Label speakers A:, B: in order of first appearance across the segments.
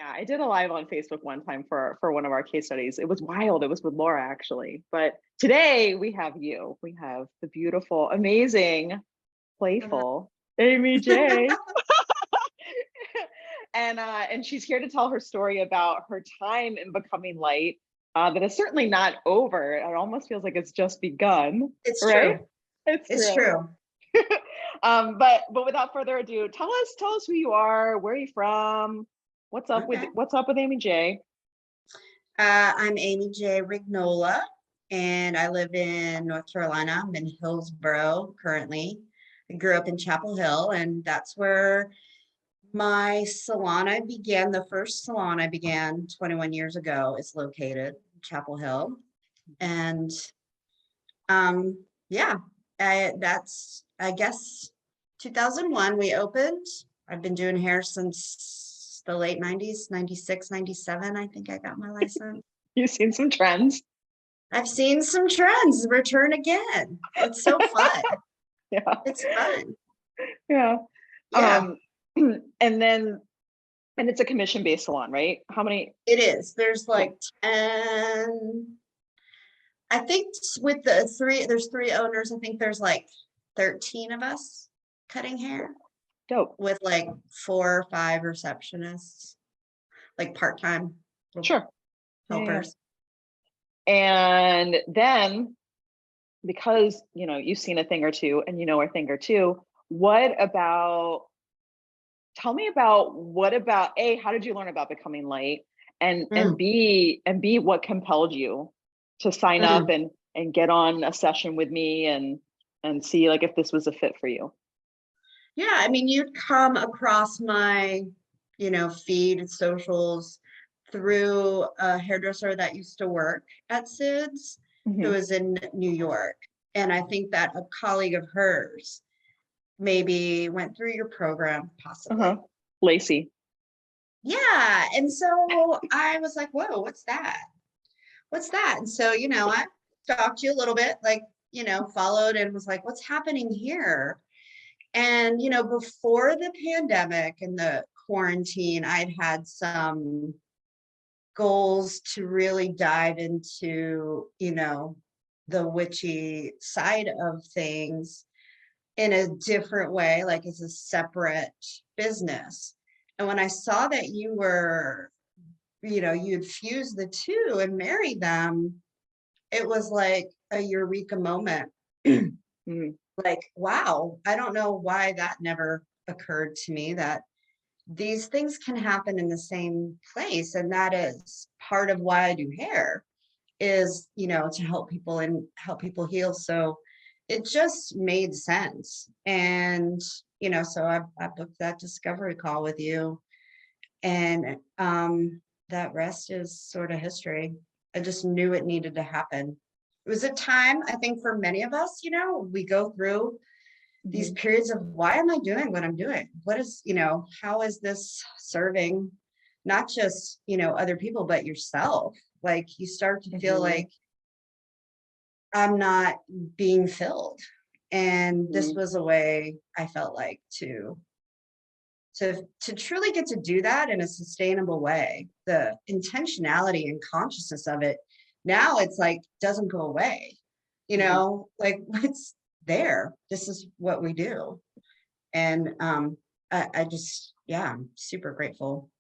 A: Yeah, I did a live on Facebook one time for one of our case studies. It was wild. It was with Laura actually. But today we have you. We have the beautiful, amazing, playful Amy-Jae. And she's here to tell her story about her time in becoming light. That is certainly not over. It almost feels like it's just begun,
B: It's
A: right?
B: true.
A: It's
B: It's
A: true.
B: true.
A: But without further ado, tell us who you are, where are you from,
B: Okay.
A: what's up with Amy-Jae?
B: I'm Amy-Jae Rignola, and I live in North Carolina. I'm in Hillsborough currently. I grew up in Chapel Hill, and that's where my salon I began. The first salon I began 21 years ago is located in Chapel Hill. And yeah, I guess 2001 we opened. I've been doing hair since the late 90s, 96, 97. I think I got my license.
A: You've seen some trends.
B: I've seen some trends return again. It's so fun.
A: Yeah.
B: It's fun.
A: Yeah.
B: Yeah,
A: And then, and it's a commission-based salon, right? How many?
B: it is. There's
A: Cool.
B: like 10, I think with there's three owners. I think there's like 13 of us cutting hair
A: Dope.
B: with like 4 or 5 receptionists, like part-time
A: Sure. Yeah.
B: helpers.
A: And then, because you've seen a thing or two and you know a thing or two, what about tell me about what about A, how did you learn about becoming light? And
B: Mm,
A: B, what compelled you to sign up
B: mm.
A: and get on a session with me and see like if this was a fit for you.
B: Yeah, I mean, you'd come across my, feed socials through a hairdresser that used to work at Sid's, who
A: Hmm.
B: was in New York. And I think that a colleague of hers maybe went through your program,
A: Uh-huh.
B: possibly.
A: Lacey.
B: Yeah. And so I was like, whoa, what's that? What's that? And so, I stalked you a little bit, like, followed and was like, what's happening here? And, before the pandemic and the quarantine, I'd had some goals to really dive into, the witchy side of things in a different way, like as a separate business. And when I saw that you had fused the two and married them, it was like a eureka moment.
A: Mhm.
B: Like, wow, I don't know why that never occurred to me that these things can happen in the same place. And that is part of why I do hair is, to help people and help people heal. So it just made sense. And, so I booked that discovery call with you. And that rest is sort of history. I just knew it needed to happen. It was a time, I think, for many of us, we go through these
A: Mhm.
B: periods of why am I doing what I'm doing? What is, how is this serving not just, other people, but yourself? Like you start to feel
A: Mhm.
B: like I'm not being filled. And this
A: Mhm.
B: was a way I felt like to truly get to do that in a sustainable way. The intentionality and consciousness of it, now it's like doesn't go away,
A: Mhm.
B: like it's there. This is what we do. And I just, yeah, I'm super grateful.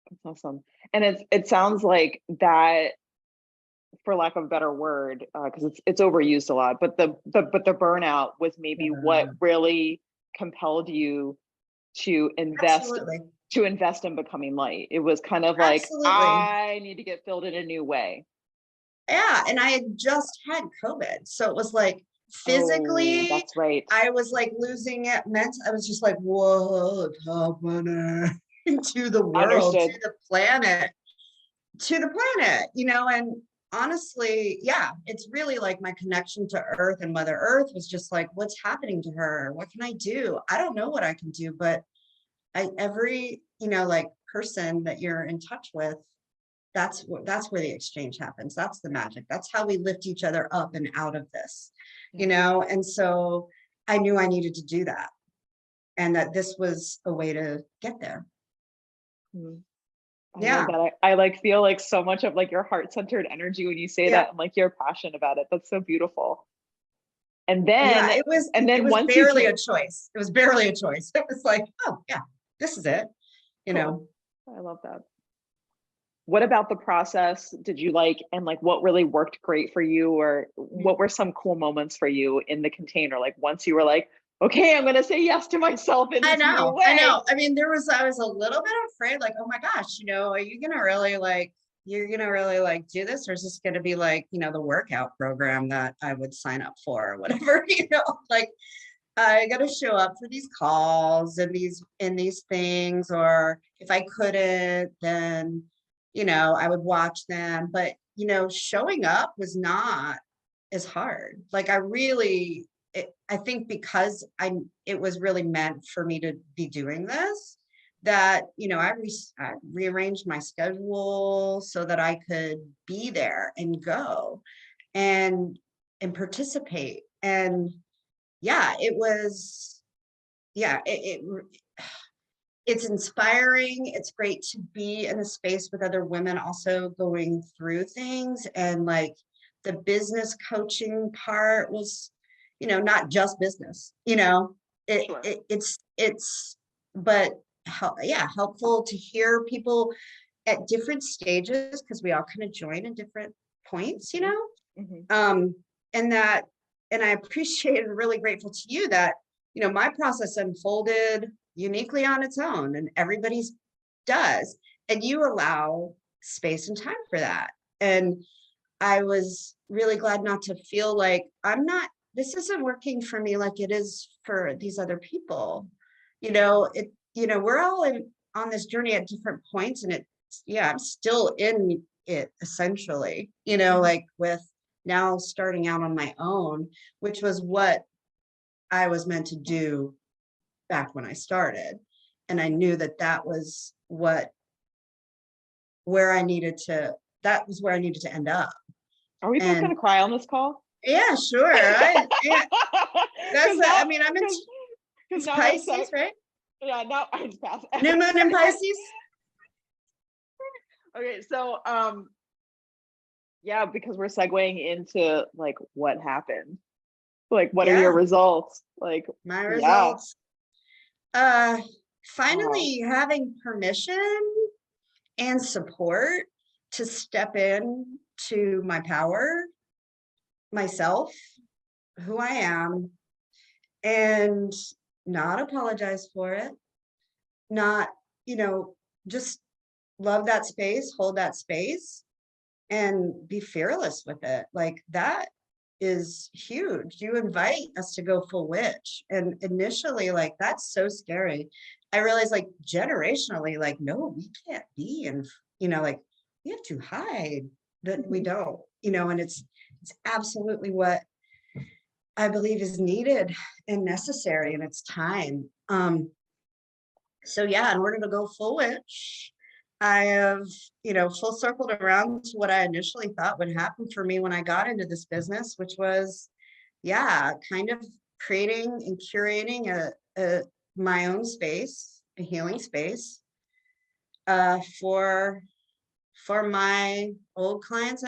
A: That's awesome. And it sounds like that, for lack of a better word, because it's overused a lot, but the burnout was maybe what
B: Mm,
A: really compelled you to invest
B: absolutely.
A: in becoming light. It was kind of like,
B: Absolutely.
A: I need to get filled in a new way.
B: Yeah. And I had just had COVID. So it was like
A: Oh,
B: physically,
A: that's right.
B: I was like losing it. I was just like, what's happening to the world,
A: Understood.
B: to the planet, and honestly, yeah, it's really like my connection to Earth and Mother Earth was just like, what's happening to her? What can I do? I don't know what I can do, but every, like person that you're in touch with, that's where the exchange happens. That's the magic. That's how we lift each other up and out of this,
A: Yeah.
B: and so I knew I needed to do that and that this was a way to get there.
A: Mhm. I love
B: Yeah.
A: that. I like feel like so much of like your heart-centered energy when you say
B: Yeah.
A: that and like you're passionate about it. That's so beautiful.
B: Yeah.
A: And
B: It
A: then
B: was
A: once you
B: barely
A: came,
B: a choice. It was barely a choice. It was like, oh yeah, this is it, you
A: cool.
B: know.
A: I love that. What about the process did you like, and like what really worked great for you, or what were some cool moments for you in the container? Like once you were like, okay, I'm going to say yes to myself in
B: I
A: this new
B: know, I
A: way.
B: know. I mean, I was a little bit afraid, like, oh my gosh, are you gonna really like, you're gonna really like do this, or is this gonna be like, the workout program that I would sign up for or whatever, like I gotta show up for these calls and these things, or if I couldn't, then, I would watch them. But, showing up was not as hard. Like I think because it was really meant for me to be doing this, that, I rearranged my schedule so that I could be there and go and participate. And yeah, it was, yeah, it's inspiring. It's great to be in a space with other women also going through things. And like the business coaching part was, not just business,
A: Sure.
B: it's, but yeah, helpful to hear people at different stages, because we all kind of join in different points,
A: Hmm.
B: um, and that, and I appreciate and really grateful to you that, my process unfolded uniquely on its own, and everybody's does. And you allow space and time for that. And I was really glad not to feel like this isn't working for me like it is for these other people. We're all on this journey at different points, and yeah, I'm still in it essentially,
A: Hmm.
B: like with now starting out on my own, which was what I was meant to do back when I started. And I knew that was where I needed to, that was where I needed to end up.
A: Are we both
B: And
A: going to cry on this call?
B: yeah, sure. Yeah,
A: Because
B: I
A: now,
B: mean,
A: because
B: it's
A: now we're so,
B: Pisces, right?
A: yeah, now I just passed.
B: New moon in Pisces.
A: Okay, so yeah, because we're segueing into like what happened. Like what are your
B: Yeah,
A: results? Like,
B: my
A: yeah.
B: results. Uh,
A: Wow.
B: Finally having permission and support to step in to my power, myself, who I am, and not apologize for it, not, just love that space, hold that space, and be fearless with it. Like that is huge. You invite us to go full witch. And initially, like, that's so scary. I realized, like, generationally, like, no, we can't be. And, like, we have to hide that we
A: Mhm.
B: don't, and it's absolutely what I believe is needed and necessary, and it's time. So yeah, in order to go full witch, I have, full circled around to what I initially thought would happen for me when I got into this business, which was, yeah, kind of creating and curating my own space, a healing space, for my old clients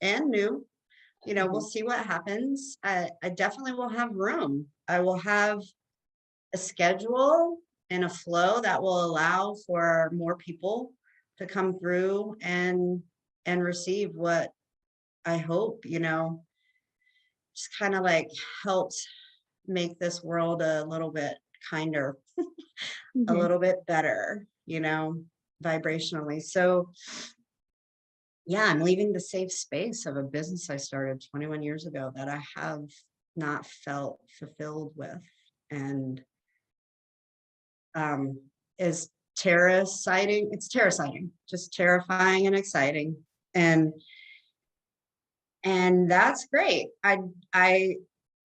B: and new. We'll
A: Mhm.
B: see what happens. I definitely will have room. I will have a schedule and a flow that will allow for more people to come through and receive what I hope, just kind of like helps make this world a little bit kinder, a
A: Mhm.
B: little bit better, vibrationally. So yeah, I'm leaving the safe space of a business I started 21 years ago that I have not felt fulfilled with. And um, is it's terror-sighting, just terrifying and exciting. And that's great. I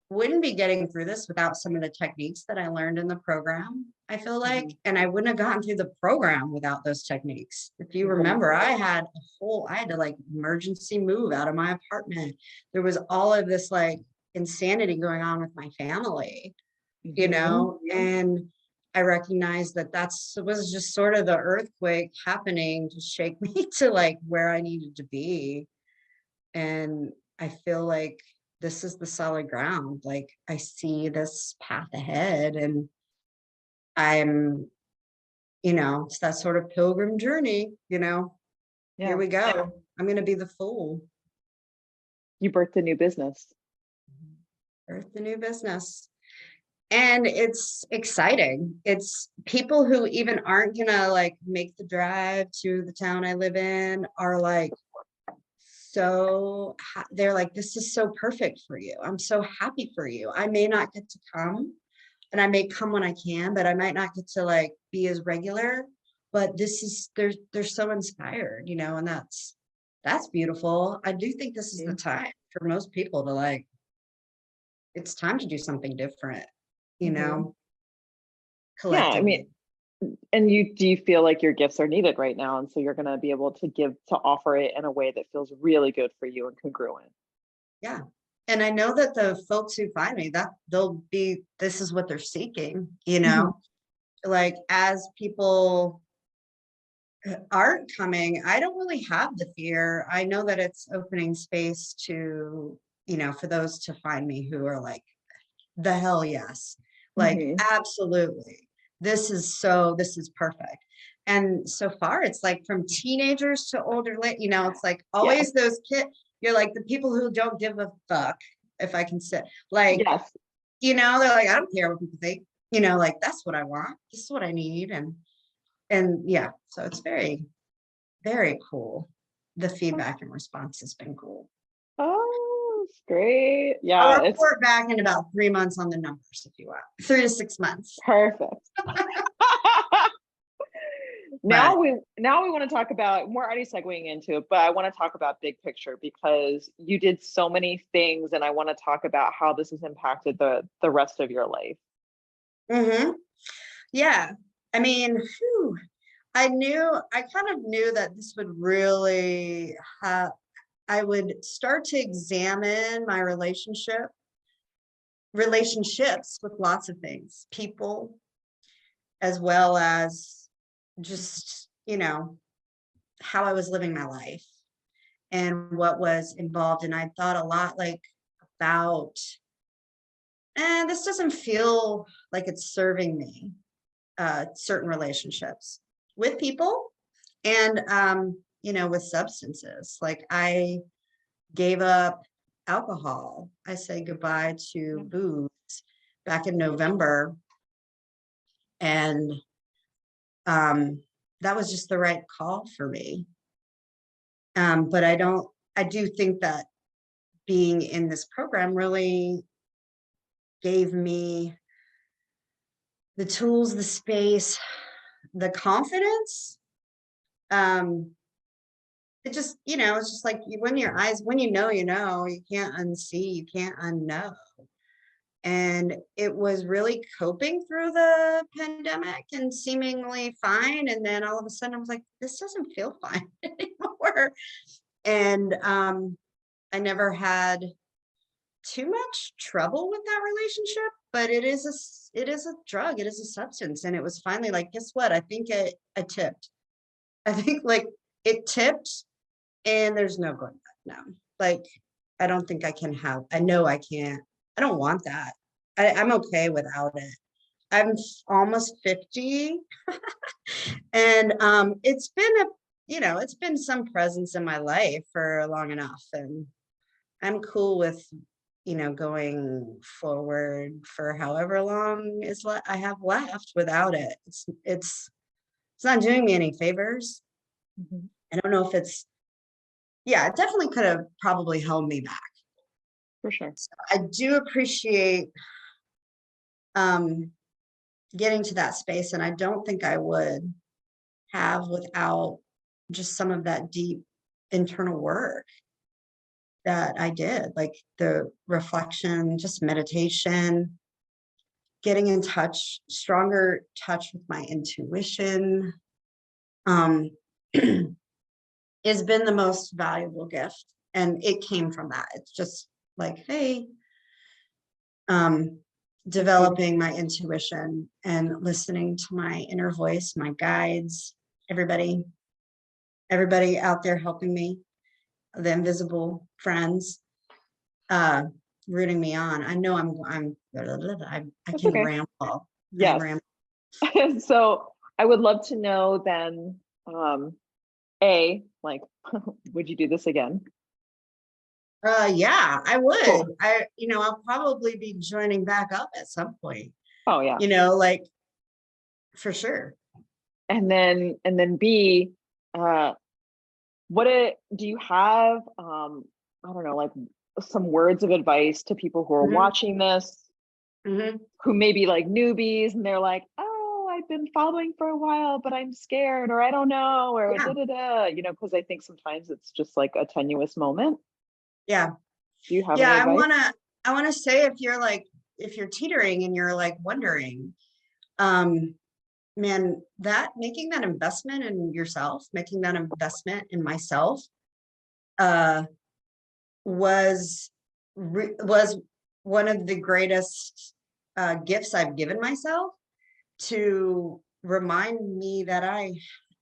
B: wouldn't be getting through this without some of the techniques that I learned in the program, I feel like,
A: Mhm.
B: and I wouldn't have gotten through the program without those techniques. If you remember,
A: Exactly.
B: I had to like emergency move out of my apartment. There was all of this like insanity going on with my family,
A: Mhm.
B: and I recognize that was just sort of the earthquake happening to shake me to like where I needed to be. And I feel like this is the solid ground. Like I see this path ahead, and I'm, it's that sort of pilgrim journey, here
A: Yeah.
B: we go. I'm going to be the fool.
A: You birthed a new business.
B: Birth the new business. And it's exciting. It's people who even aren't gonna like make the drive to the town I live in are like, they're like, this is so perfect for you. I'm so happy for you. I may not get to come, and I may come when I can, but I might not get to like be as regular. But they're so inspired, and that's beautiful. I do think this is the time for most people to like, it's time to do something different,
A: Mhm. Yeah, I
B: collectively.
A: mean, and do you feel like your gifts are needed right now, and so you're going to be able to offer it in a way that feels really good for you and congruent?
B: Yeah. And I know that the folks who find me, that this is what they're seeking,
A: Mhm.
B: like as people aren't coming, I don't really have the fear. I know that it's opening space to, for those to find me who are like, the hell yes, like
A: Mhm.
B: absolutely. This is perfect. And so far it's like from teenagers to older, it's like
A: Yeah.
B: always those kids, you're like the people who don't give a fuck, if I can say, like,
A: Yes.
B: they're like, I don't care what people think, like that's what I want. This is what I need. And yeah, so it's very, very cool. The feedback and response has been cool.
A: Oh, it's great.
B: I'll
A: Yeah, it's
B: report back in about 3 months on the numbers if you want. 3 to 6 months.
A: perfect.
B: But
A: Now we want to talk about, we're already segueing into it, but I want to talk about big picture because you did so many things, and I want to talk about how this has impacted the rest of your life.
B: yeah, I mean, I kind of knew that this would really have, I would start to examine my relationships with lots of things, people, as well as just, how I was living my life and what was involved. And I thought a lot like about, this doesn't feel like it's serving me, certain relationships with people and, with substances. Like I gave up alcohol. I said goodbye to
A: Yeah.
B: booze back in November. And that was just the right call for me. But I do think that being in this program really gave me the tools, the space, the confidence. Um, it just, it's just like when your eyes, when you can't unsee, you can't unknow. And it was really coping through the pandemic and seemingly fine. And then all of a sudden I was like, this doesn't feel fine anymore. And I never had too much trouble with that relationship, but it is a drug, it is a substance. And it was finally like, guess what? I think I tipped. I think like it tipped, and there's no going back now. Like I don't think I know I can't. I don't want that. I'm okay without it. I'm almost 50. And it's been some presence in my life for long enough. And I'm cool with, going forward for however long I have left without it. It's not doing me any favors.
A: Mhm.
B: I don't know if it definitely could have probably held me back.
A: For sure.
B: So I do appreciate um getting to that space, and I don't think I would have without just some of that deep internal work that I did, like the reflection, just meditation, getting in touch, stronger touch with my intuition, um, has been the most valuable gift. And it came from that. It's just like, hey, um, developing my intuition and listening to my inner voice, my guides, everybody out there helping me, the invisible friends, rooting me on. I know I
A: That's
B: can
A: okay.
B: ramble.
A: Yes. So I would love to know then, like, would you do this again?
B: Yeah, I would.
A: Cool.
B: I'll probably be joining back up at some point,
A: Oh yeah.
B: like for sure.
A: And then B, do you have, I don't know, like some words of advice to people who are
B: Mhm,
A: watching this,
B: mhm.
A: who may be like newbies and they're like, oh, I've been following for a while, but I'm scared, or I don't know, or
B: Yeah,
A: because I think sometimes it's just like a tenuous moment.
B: yeah,
A: Do you have
B: yeah.
A: any
B: I
A: advice?
B: wanna, I wanna say if you're teetering and you're like wondering, um, man, that making that investment in yourself, making that investment in myself, uh, was one of the greatest gifts I've given myself to remind me that I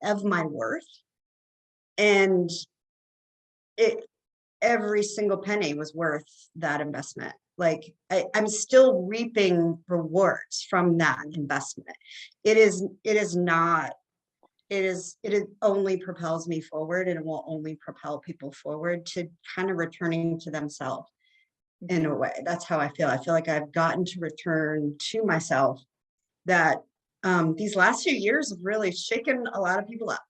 B: of my worth, and it every single penny was worth that investment. Like I'm still reaping rewards from that investment. It is not it only propels me forward, and it will only propel people forward to kind of returning to themselves in a
A: Mhm.
B: way. That's how I feel. I feel like I've gotten to return to myself, that these last few years have really shaken a lot of people up.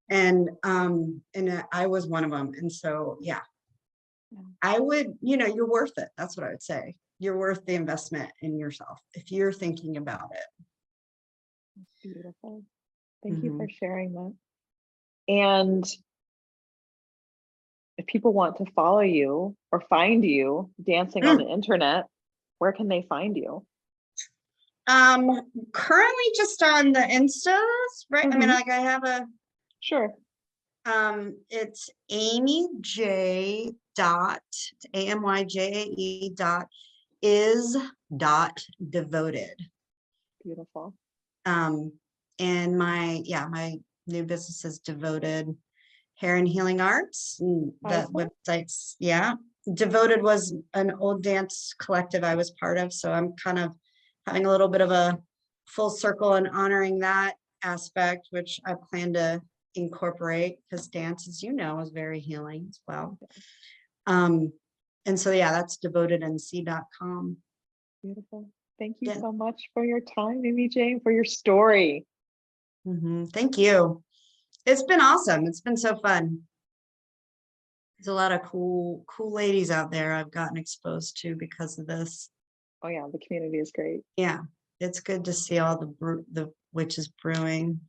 B: And I was one of them. And so yeah,
A: Yeah,
B: I would, you're worth it. That's what I would say. You're worth the investment in yourself if you're thinking about it.
A: that's beautiful. Thank you for
B: Mhm.
A: sharing that. And if people want to follow you or find you dancing on the
B: Mm.
A: internet, where can they find you?
B: Currently just on the Instas, right? I mean,
A: Hmm.
B: like I have
A: Sure.
B: it's Amy-Jae dot Amyjae dot is dot devoted.
A: Beautiful.
B: Um, and my new business is Devoted Hair and Healing Arts. And that
A: Awesome.
B: website's, yeah. Devoted was an old dance collective I was part of. So I'm kind of having a little bit of a full circle and honoring that aspect, which I plan to incorporate because dance, as you know, is very healing as well. Um, and so yeah, that's devotednc.com.
A: Beautiful. Thank you
B: Yeah.
A: so much for your time, Amy-Jae, for your story.
B: Thank you. It's been awesome. It's been so fun. There's a lot of cool ladies out there I've gotten exposed to because of this.
A: Oh yeah, the community is great.
B: Yeah, it's good to see all the witches brewing.